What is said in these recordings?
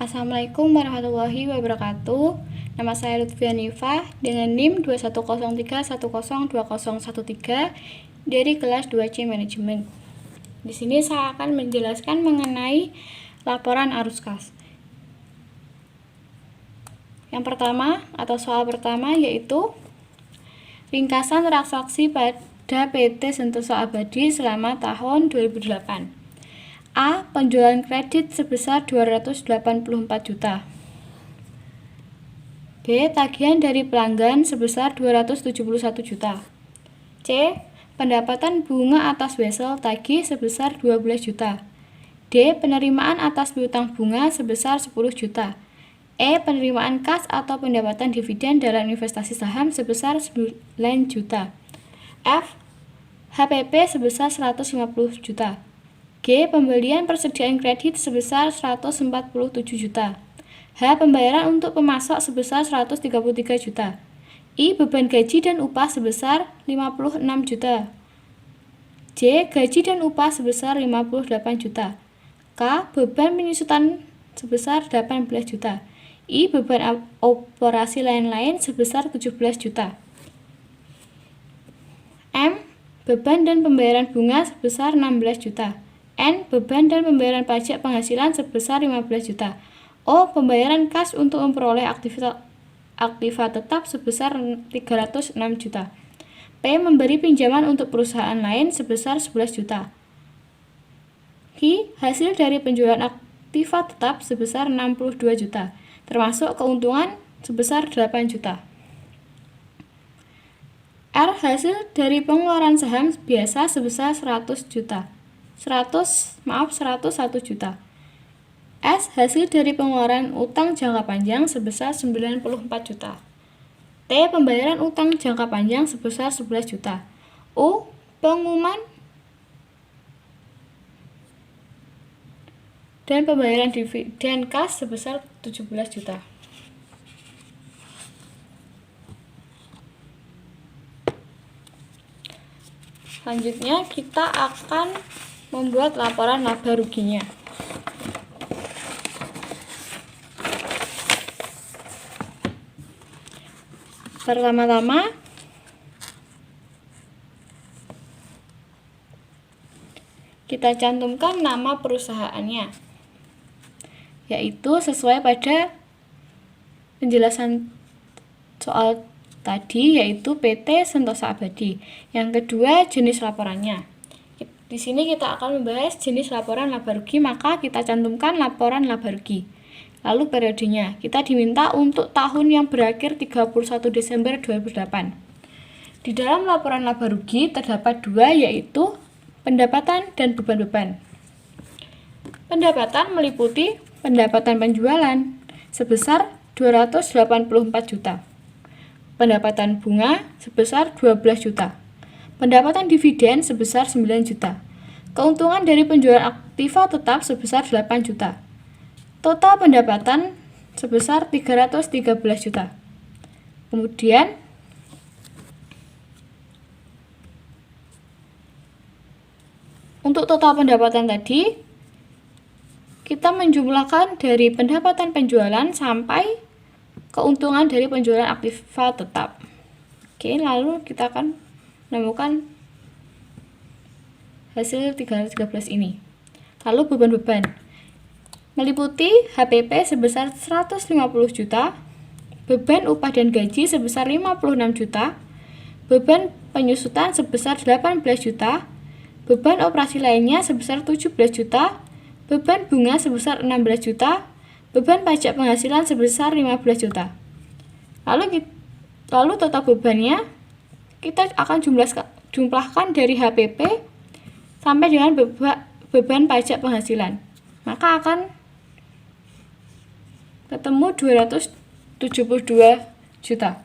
Assalamualaikum warahmatullahi wabarakatuh. Nama saya Lutfian Nifa dengan NIM 21031020113 dari kelas 2C Manajemen. Di sini saya akan menjelaskan mengenai laporan arus kas. Yang pertama atau soal pertama yaitu ringkasan transaksi pada PT Sentosa Abadi selama tahun 2008. A. Penjualan kredit sebesar 284 juta. B. Tagihan dari pelanggan sebesar 271 juta. C. Pendapatan bunga atas wesel tagih sebesar 12 juta. D. Penerimaan atas piutang bunga sebesar 10 juta. E. Penerimaan kas atau pendapatan dividen dalam investasi saham sebesar 9 juta. F. HPP sebesar 150 juta. G. Pembelian persediaan kredit sebesar 147 juta. H. Pembayaran untuk pemasok sebesar 133 juta. I. Beban gaji dan upah sebesar 56 juta. J. Gaji dan upah sebesar 58 juta. K. Beban penyusutan sebesar 18 juta. I. Beban operasi lain-lain sebesar 17 juta. M. Beban dan pembayaran bunga sebesar 16 juta. N. Beban dan pembayaran pajak penghasilan sebesar 15 juta. O. Pembayaran kas untuk memperoleh aktiva tetap sebesar 306 juta. P. Memberi pinjaman untuk perusahaan lain sebesar 11 juta. Q. Hasil dari penjualan aktiva tetap sebesar 62 juta, termasuk keuntungan sebesar 8 juta. R. Hasil dari pengeluaran saham biasa sebesar 101 juta. S. Hasil dari pengeluaran utang jangka panjang sebesar 94 juta. T. Pembayaran utang jangka panjang sebesar 11 juta. U. Pengumuman dan pembayaran dividen kas sebesar 17 juta. Selanjutnya kita akan membuat laporan laba ruginya. Pertama-tama kita cantumkan nama perusahaannya, yaitu sesuai pada penjelasan soal tadi, yaitu PT Sentosa Abadi. Yang kedua, jenis laporannya. Di sini kita akan membahas jenis laporan laba rugi, maka kita cantumkan laporan laba rugi. Lalu periodenya, kita diminta untuk tahun yang berakhir 31 Desember 2008. Di dalam laporan laba rugi terdapat dua, yaitu pendapatan dan beban-beban. Pendapatan meliputi pendapatan penjualan sebesar 284 juta. Pendapatan bunga sebesar 12 juta. Pendapatan dividen sebesar 9 juta. Keuntungan dari penjualan aktiva tetap sebesar 8 juta. Total pendapatan sebesar 313 juta. Kemudian untuk total pendapatan tadi kita menjumlahkan dari pendapatan penjualan sampai keuntungan dari penjualan aktiva tetap. Oke, lalu kita akan menemukan hasil 313 ini. Lalu beban-beban meliputi HPP sebesar 150 juta, beban upah dan gaji sebesar 56 juta, beban penyusutan sebesar 18 juta, beban operasi lainnya sebesar 17 juta, beban bunga sebesar 16 juta, beban pajak penghasilan sebesar 15 juta. Lalu total bebannya kita akan jumlahkan dari HPP sampai dengan beban pajak penghasilan. Maka akan ketemu 272 juta.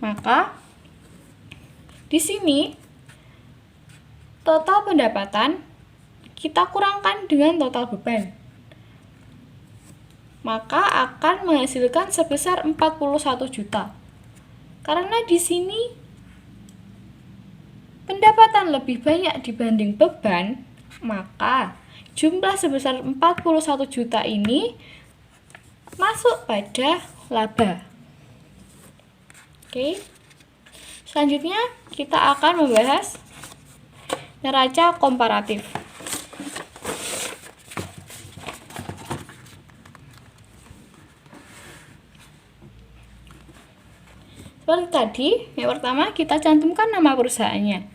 Maka di sini total pendapatan kita kurangkan dengan total beban, maka akan menghasilkan sebesar 41 juta. Karena di sini pendapatan lebih banyak dibanding beban, maka jumlah sebesar 41 juta ini masuk pada laba. Oke. Selanjutnya kita akan membahas neraca komparatif. Seperti tadi, yang pertama kita cantumkan nama perusahaannya,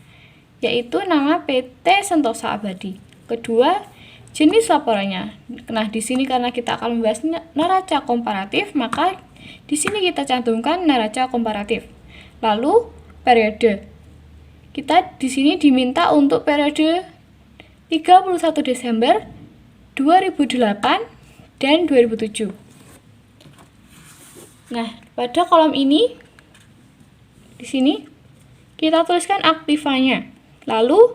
yaitu nama PT Sentosa Abadi. Kedua, jenis laporannya. Nah, di sini karena kita akan membahas neraca komparatif, maka di sini kita cantumkan neraca komparatif. Lalu, periode. Kita di sini diminta untuk periode 31 Desember 2008 dan 2007. Nah, pada kolom ini di sini kita tuliskan aktivanya. Lalu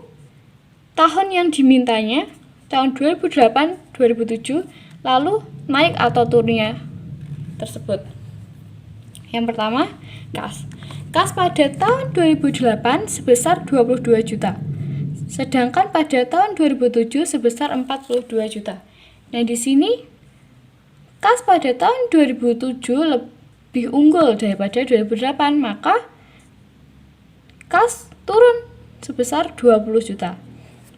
tahun yang dimintanya tahun 2008, 2007, lalu naik atau turunnya tersebut. Yang pertama, kas. Kas pada tahun 2008 sebesar 22 juta. Sedangkan pada tahun 2007 sebesar 42 juta. Nah, di sini kas pada tahun 2007 lebih unggul daripada 2008, maka kas turun sebesar 20 juta.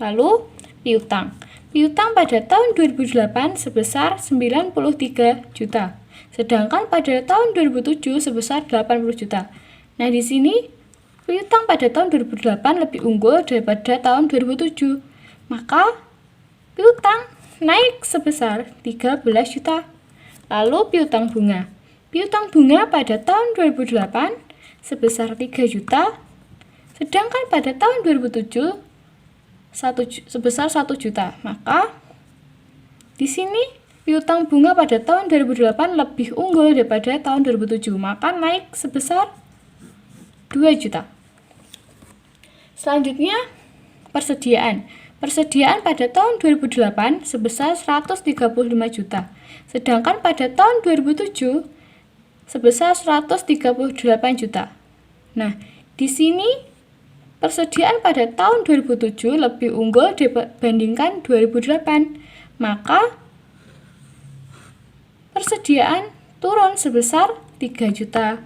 Lalu piutang. Piutang pada tahun 2008 sebesar 93 juta. Sedangkan pada tahun 2007 sebesar 80 juta. Nah, di sini piutang pada tahun 2008 lebih unggul daripada tahun 2007. Maka piutang naik sebesar 13 juta. Lalu piutang bunga. Piutang bunga pada tahun 2008 sebesar 3 juta. Sedangkan pada tahun 2007 sebesar 1 juta. Maka di sini piutang bunga pada tahun 2008 lebih unggul daripada tahun 2007. Maka naik sebesar 2 juta. Selanjutnya persediaan. Persediaan pada tahun 2008 sebesar 135 juta. Sedangkan pada tahun 2007 sebesar 138 juta. Nah, di sini persediaan pada tahun 2007 lebih unggul dibandingkan 2008, maka persediaan turun sebesar 3 juta.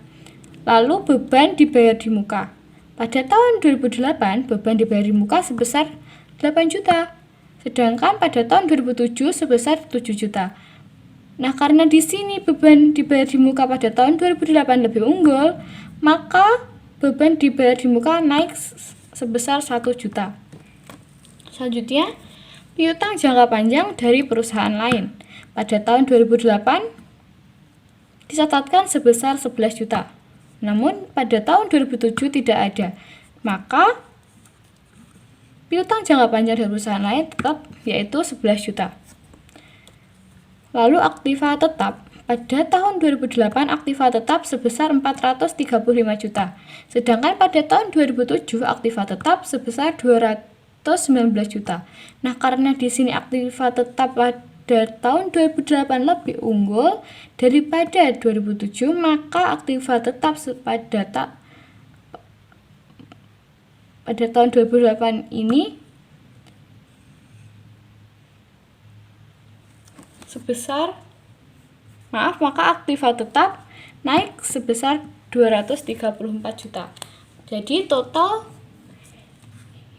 Lalu beban dibayar di muka. Pada tahun 2008, beban dibayar di muka sebesar 8 juta. Sedangkan pada tahun 2007 sebesar 7 juta. Nah, karena di sini beban dibayar di muka pada tahun 2008 lebih unggul, maka beban dibayar di muka naik sebesar 1 juta. Selanjutnya, piutang jangka panjang dari perusahaan lain. Pada tahun 2008 dicatatkan sebesar 11 juta. Namun pada tahun 2007 tidak ada. Maka piutang jangka panjang dari perusahaan lain tetap yaitu 11 juta. Lalu aktiva tetap. Pada tahun 2008 aktiva tetap sebesar 435 juta. Sedangkan pada tahun 2007 aktiva tetap sebesar 219 juta. Nah, karena di sini aktiva tetap pada tahun 2008 lebih unggul daripada 2007, maka aktiva tetap pada tahun 2008 ini maka aktiva tetap naik sebesar 234 juta. Jadi total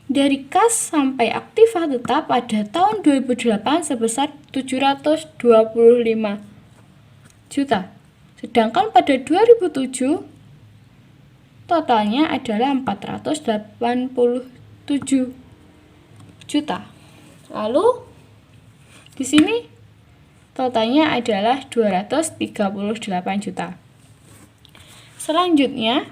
dari kas sampai aktiva tetap pada tahun 2008 sebesar 725 juta. Sedangkan pada 2007 totalnya adalah 487 juta. Lalu di sini totalnya adalah 238 juta. Selanjutnya,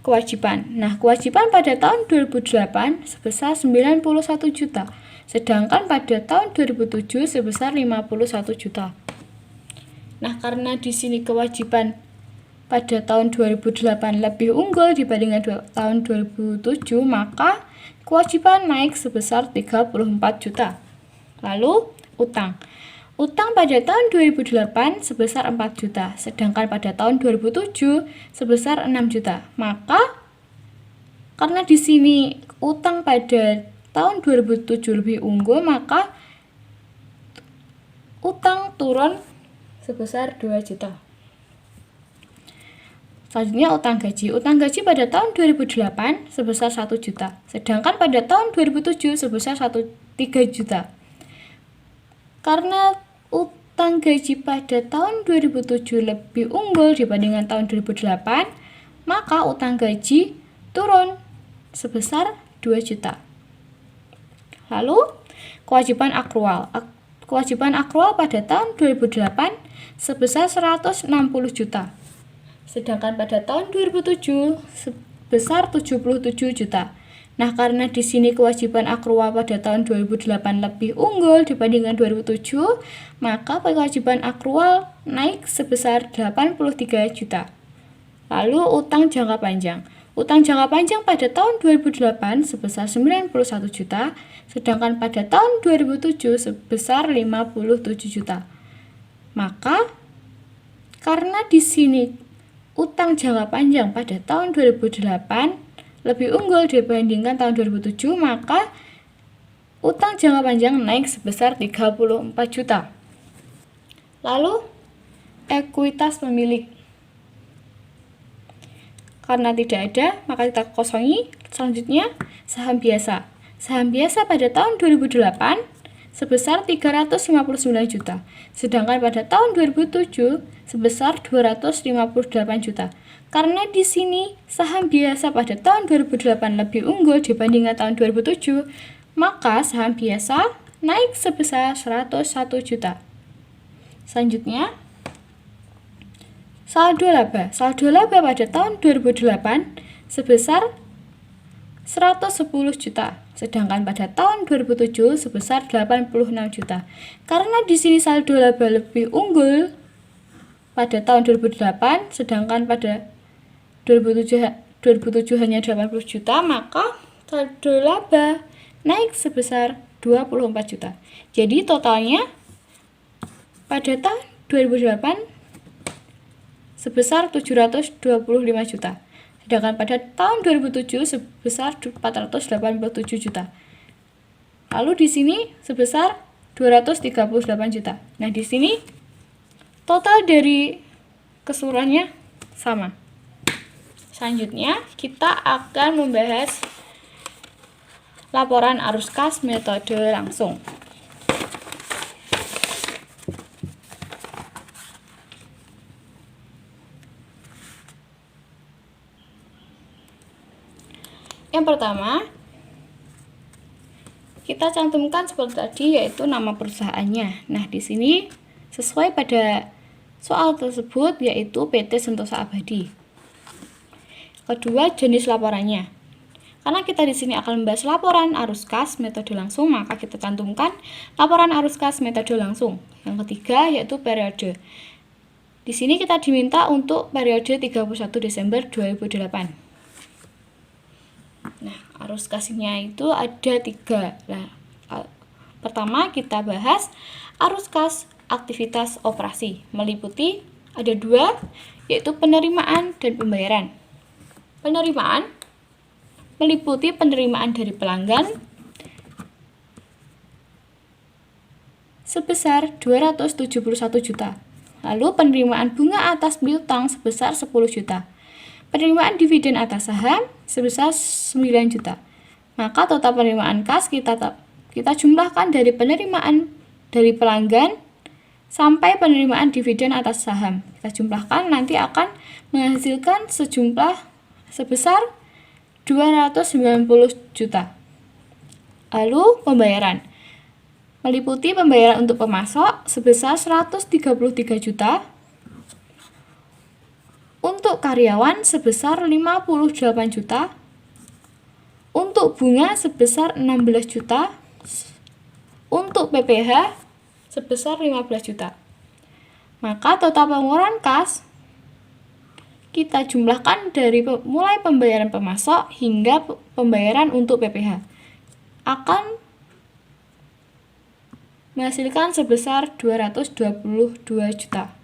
kewajiban. Nah, kewajiban pada tahun 2008 sebesar 91 juta. Sedangkan pada tahun 2007 sebesar 51 juta. Nah, karena di sini kewajiban pada tahun 2008 lebih unggul dibandingkan tahun 2007, maka kewajiban naik sebesar 34 juta. Lalu utang. Utang pada tahun 2008 sebesar 4 juta, sedangkan pada tahun 2007 sebesar 6 juta. Maka karena di sini utang pada tahun 2007 lebih unggul, maka utang turun sebesar 2 juta. Selanjutnya utang gaji. Utang gaji pada tahun 2008 sebesar 1 juta, sedangkan pada tahun 2007 sebesar 3 juta. Karena utang gaji pada tahun 2007 lebih unggul dibandingkan tahun 2008, maka utang gaji turun sebesar 2 juta. Lalu, kewajiban akrual. Kewajiban akrual pada tahun 2008 sebesar 160 juta. Sedangkan pada tahun 2007 sebesar 77 juta. Nah, karena di sini kewajiban akrual pada tahun 2008 lebih unggul dibandingkan 2007, maka kewajiban akrual naik sebesar 83 juta. Lalu utang jangka panjang. Utang jangka panjang pada tahun 2008 sebesar 91 juta, sedangkan pada tahun 2007 sebesar 57 juta. Maka karena di sini utang jangka panjang pada tahun 2008 lebih unggul dibandingkan tahun 2007, maka utang jangka panjang naik sebesar 34 juta. Lalu, ekuitas pemilik. Karena tidak ada, maka kita kosongi. Selanjutnya, saham biasa. Saham biasa pada tahun 2008 sebesar 359 juta, sedangkan pada tahun 2007 sebesar 258 juta. Karena di sini saham biasa pada tahun 2008 lebih unggul dibandingkan tahun 2007, maka saham biasa naik sebesar 101 juta. Selanjutnya, saldo laba. Saldo laba pada tahun 2008 sebesar 110 juta. Sedangkan pada tahun 2007 sebesar 86 juta. Karena di sini saldo laba lebih unggul pada tahun 2008, sedangkan pada 2007 hanya 80 juta, maka saldo laba naik sebesar 24 juta. Jadi totalnya pada tahun 2008 sebesar 725 juta. Sedangkan pada tahun 2007 sebesar 487 juta. Lalu di sini sebesar 238 juta. Nah, di sini total dari keseluruhannya sama. Selanjutnya, kita akan membahas laporan arus kas metode langsung. Yang pertama, kita cantumkan seperti tadi, yaitu nama perusahaannya. Nah, di sini sesuai pada soal tersebut, yaitu PT Sentosa Abadi. Kedua, jenis laporannya. Karena kita di sini akan membahas laporan arus kas metode langsung, maka kita cantumkan laporan arus kas metode langsung. Yang ketiga, yaitu periode. Di sini kita diminta untuk periode 31 Desember 2008. Nah, arus kasnya itu ada 3. Nah, pertama kita bahas arus kas aktivitas operasi. Meliputi ada 2, yaitu penerimaan dan pembayaran. Penerimaan meliputi penerimaan dari pelanggan sebesar 271 juta. Lalu penerimaan bunga atas piutang sebesar 10 juta. Penerimaan dividen atas saham sebesar 9 juta. Maka total penerimaan kas kita jumlahkan dari penerimaan dari pelanggan sampai penerimaan dividen atas saham. Kita jumlahkan, nanti akan menghasilkan sejumlah sebesar 290 juta. Lalu pembayaran meliputi pembayaran untuk pemasok sebesar 133 juta. Untuk karyawan sebesar 58 juta. Untuk bunga sebesar 16 juta. Untuk PPh sebesar 15 juta. Maka total pengeluaran kas kita jumlahkan dari mulai pembayaran pemasok hingga pembayaran untuk PPh akan menghasilkan sebesar 222 juta.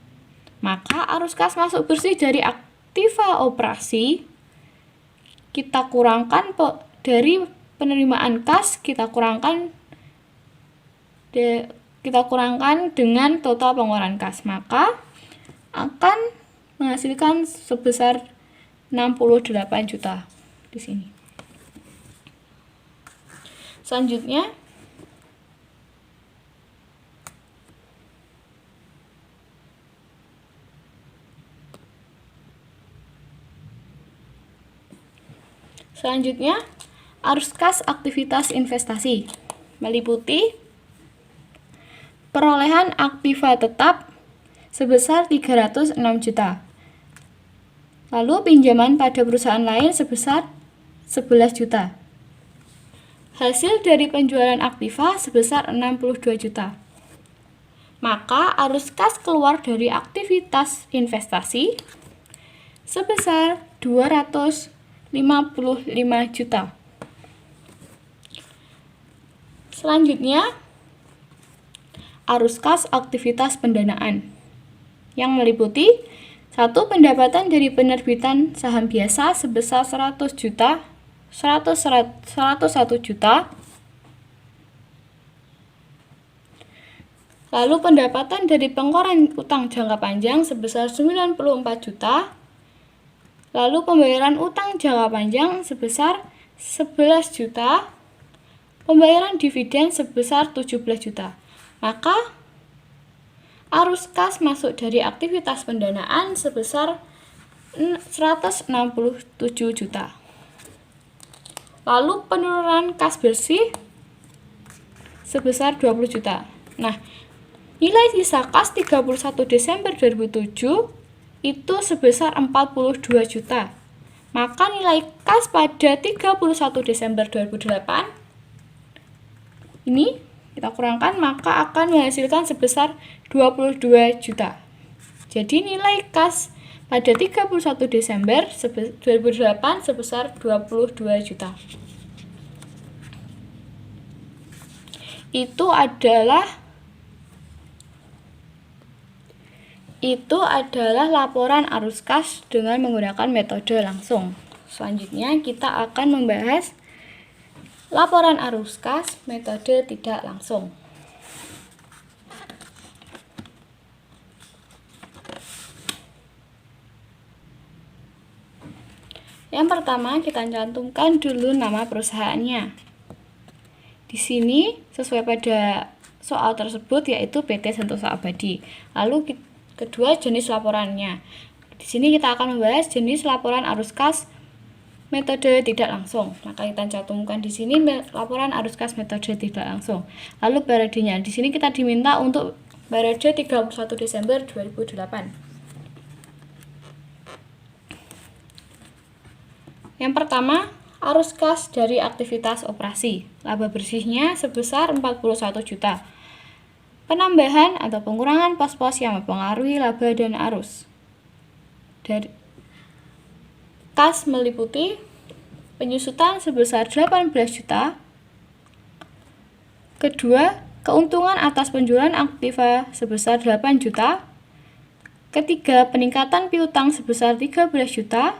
Maka arus kas masuk bersih dari aktiva operasi kita kurangkan dari penerimaan kas, kita kurangkan kita kurangkan dengan total pengeluaran kas, maka akan menghasilkan sebesar 68 juta di sini. Selanjutnya, arus kas aktivitas investasi meliputi perolehan aktiva tetap sebesar 306 juta. Lalu pinjaman pada perusahaan lain sebesar 11 juta. Hasil dari penjualan aktiva sebesar 62 juta. Maka arus kas keluar dari aktivitas investasi sebesar 255 juta. Selanjutnya, arus kas aktivitas pendanaan yang meliputi 1. Pendapatan dari penerbitan saham biasa sebesar 101 juta. Lalu pendapatan dari pengeluaran utang jangka panjang sebesar 94 juta. Lalu pembayaran utang jangka panjang sebesar 11 juta. Pembayaran dividen sebesar 17 juta. Maka arus kas masuk dari aktivitas pendanaan sebesar 167 juta. Lalu penurunan kas bersih sebesar 20 juta. Nah, nilai sisa kas 31 Desember 2007 itu sebesar 42 juta. Maka nilai kas pada 31 Desember 2008 ini kita kurangkan, maka akan menghasilkan sebesar 22 juta. Jadi nilai kas pada 31 Desember 2008 sebesar 22 juta. Itu adalah laporan arus kas dengan menggunakan metode langsung. Selanjutnya kita akan membahas laporan arus kas metode tidak langsung. Yang pertama, kita cantumkan dulu nama perusahaannya. Di sini sesuai pada soal tersebut yaitu PT Sentosa Abadi. Lalu kedua, jenis laporannya. Di sini kita akan membahas jenis laporan arus kas metode tidak langsung. Maka kita cantumkan di sini laporan arus kas metode tidak langsung. Lalu periodenya. Di sini kita diminta untuk periode 31 Desember 2008. Yang pertama, arus kas dari aktivitas operasi. Laba bersihnya sebesar 41 juta. Penambahan atau pengurangan pos-pos yang mempengaruhi laba dan arus. Dari kas meliputi penyusutan sebesar 18 juta. Kedua, keuntungan atas penjualan aktiva sebesar 8 juta. Ketiga, peningkatan piutang sebesar 13 juta.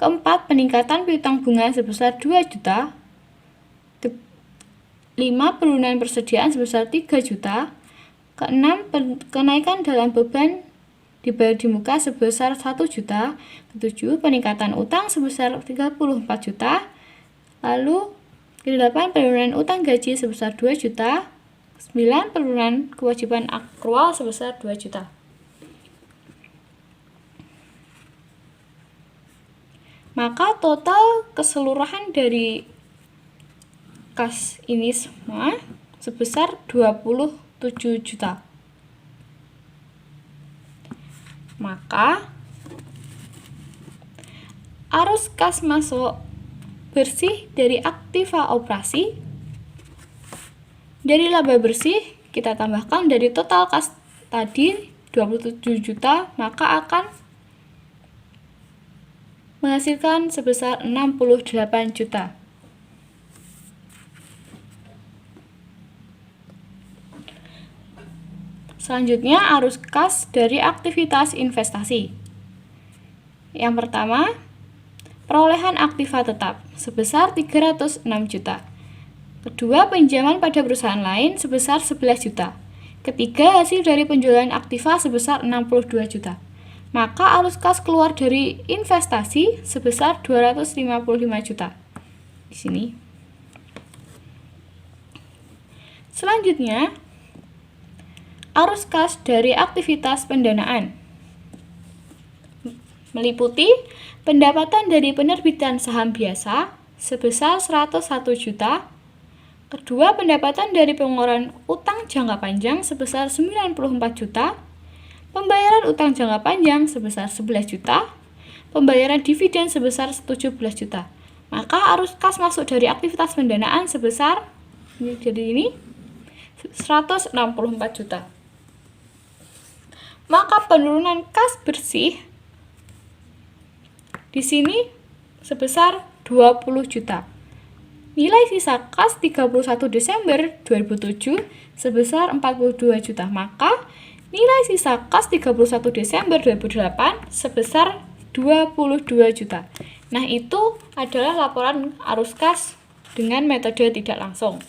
Keempat, peningkatan piutang bunga sebesar 2 juta. 5, penurunan persediaan sebesar 3 juta. Keenam, kenaikan dalam beban dibayar di muka sebesar 1 juta. Ketujuh, peningkatan utang sebesar 34 juta. Lalu, ke-8, penurunan utang gaji sebesar 2 juta. 9, penurunan kewajiban akrual sebesar 2 juta. Maka total keseluruhan dari kas ini semua sebesar 27 juta. Maka arus kas masuk bersih dari aktiva operasi dari laba bersih kita tambahkan dari total kas tadi 27 juta, maka akan menghasilkan sebesar 68 juta. Selanjutnya, arus kas dari aktivitas investasi. Yang pertama, perolehan aktiva tetap sebesar 306 juta. Kedua, pinjaman pada perusahaan lain sebesar 11 juta. Ketiga, hasil dari penjualan aktiva sebesar 62 juta. Maka arus kas keluar dari investasi sebesar 255 juta. Di sini. Selanjutnya, arus kas dari aktivitas pendanaan meliputi pendapatan dari penerbitan saham biasa sebesar 101 juta. Kedua, pendapatan dari pengeluaran utang jangka panjang sebesar 94 juta. Pembayaran utang jangka panjang sebesar 11 juta. Pembayaran dividen sebesar 17 juta. Maka arus kas masuk dari aktivitas pendanaan sebesar ini 164 juta. Maka penurunan kas bersih di sini sebesar 20 juta. Nilai sisa kas 31 Desember 2007 sebesar 42 juta. Maka nilai sisa kas 31 Desember 2008 sebesar 22 juta. Nah, itu adalah laporan arus kas dengan metode tidak langsung.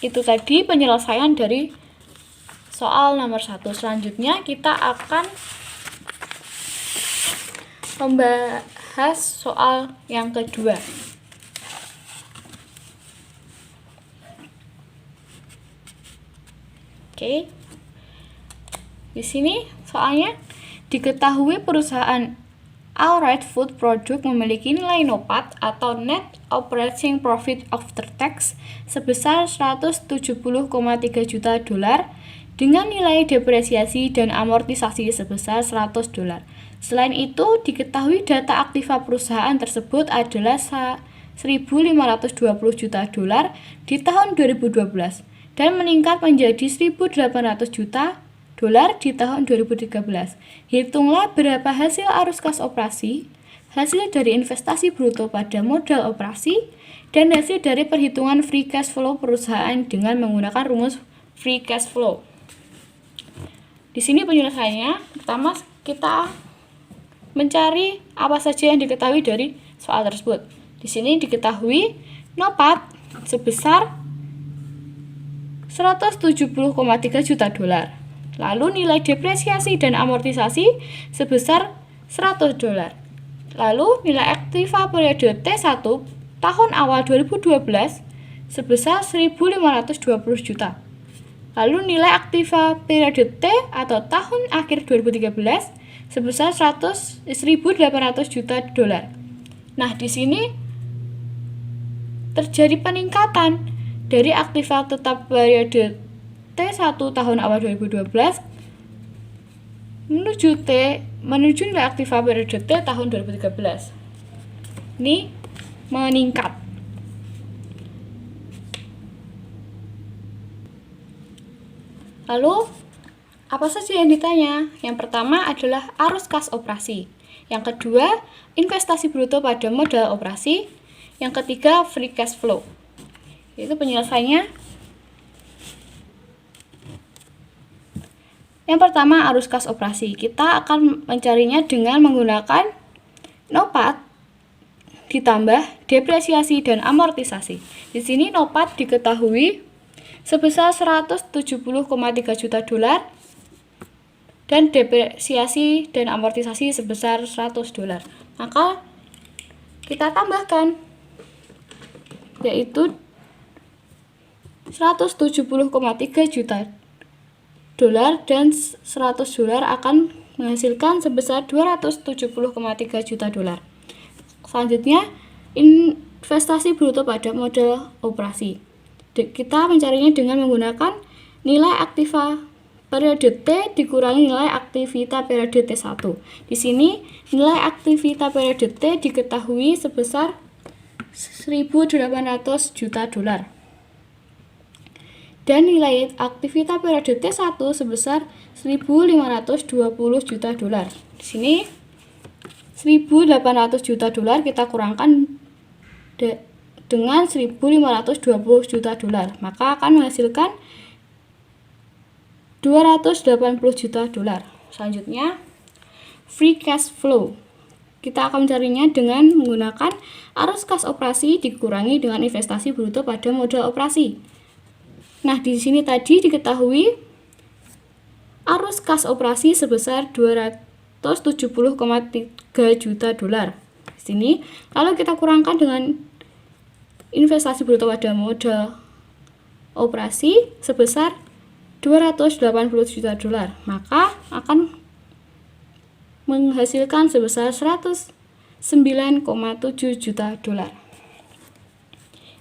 Itu tadi penyelesaian dari soal nomor 1. Selanjutnya kita akan membahas soal yang kedua. Oke. Di sini soalnya diketahui perusahaan Alright Food Product memiliki nilai NOPAT atau Net Operating Profit After Tax sebesar 170,3 juta dolar dengan nilai depresiasi dan amortisasi sebesar 100 dolar. Selain itu, diketahui data aktiva perusahaan tersebut adalah 1.520 juta dolar di tahun 2012 dan meningkat menjadi 1.800 juta dolar di tahun 2013. Hitunglah berapa hasil arus kas operasi, hasil dari investasi bruto pada modal operasi, dan hasil dari perhitungan free cash flow perusahaan dengan menggunakan rumus free cash flow. Di sini penyelesaiannya, pertama kita mencari apa saja yang diketahui dari soal tersebut. Di sini diketahui NOPAT sebesar 170,3 juta dolar. Lalu nilai depresiasi dan amortisasi sebesar 100 dolar. Lalu nilai aktiva periode T1 tahun awal 2012 sebesar 1.520 juta. Lalu nilai aktiva periode T atau tahun akhir 2013 sebesar 1.800 juta dolar. Nah, di sini terjadi peningkatan dari aktiva tetap periode T1 tahun awal 2012 menuju nilai aktiva periode T tahun 2013. Ini meningkat. Lalu, apa saja yang ditanya? Yang pertama adalah arus kas operasi. Yang kedua, investasi bruto pada modal operasi. Yang ketiga, free cash flow. Itu penyelesaiannya. Yang pertama, arus kas operasi. Kita akan mencarinya dengan menggunakan NOPAT ditambah depresiasi dan amortisasi. Di sini NOPAT diketahui sebesar 170,3 juta dolar dan depresiasi dan amortisasi sebesar 100 dolar. Maka kita tambahkan, yaitu 170,3 juta dolar dan 100 dolar akan menghasilkan sebesar 270,3 juta dolar. Selanjutnya, investasi bruto pada modal operasi. Kita mencarinya dengan menggunakan nilai aktiva periode T dikurangi nilai aktivita periode T1. Di sini nilai aktivita periode T diketahui sebesar 1.800 juta dolar. Dan nilai aktivita periode T1 sebesar 1.520 juta dolar. Di sini 1.800 juta dolar kita kurangkan dengan 1.520 juta dolar, maka akan menghasilkan 280 juta dolar. Selanjutnya, free cash flow. Kita akan mencarinya dengan menggunakan arus kas operasi dikurangi dengan investasi bruto pada modal operasi. Nah, di sini tadi diketahui arus kas operasi sebesar 270,3 juta dolar. Di sini lalu kita kurangkan dengan investasi bruto pada modal operasi sebesar 280 juta dolar, maka akan menghasilkan sebesar 109,7 juta dolar.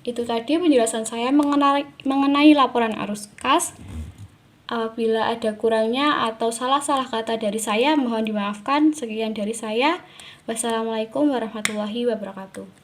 Itu tadi penjelasan saya mengenai laporan arus kas. Apabila ada kurangnya atau salah-salah kata dari saya, mohon dimaafkan. Sekian dari saya. Wassalamualaikum warahmatullahi wabarakatuh.